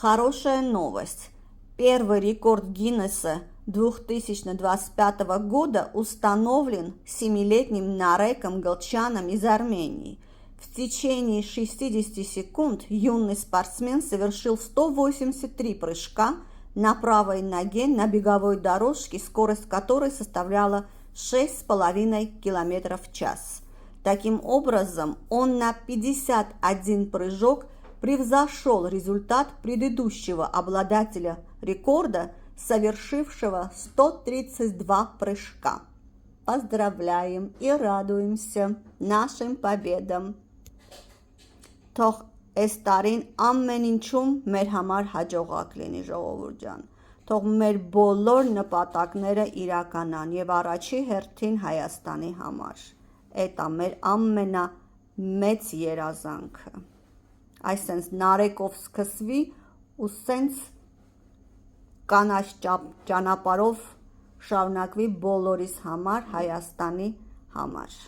Хорошая новость. Первый рекорд Гиннесса 2025 года установлен 7-летним Нареком Галчаном из Армении. В течение 60 секунд юный спортсмен совершил 183 прыжка на правой ноге на беговой дорожке, скорость которой составляла 6,5 км в час. Таким образом, он на 51 прыжок превзошел результат предыдущего обладателя рекорда, совершившего 132 прыжка. Поздравляем и радуемся нашим победам. Թող այս տարին ամեն ինչում մեր համար հաջողակ լինի, ժողովուրդ ջան։ Թող մեր բոլոր նպատակները իրականան եւ առաջի հերթին Հայաստանի համար։ Էդ է մեր ամենամեծ երազանքը։ Այսենց Նարեկով սկսվի ու սենց կանաչ ճանապարհով շարունակվի բոլորիս համար, Հայաստանի համար։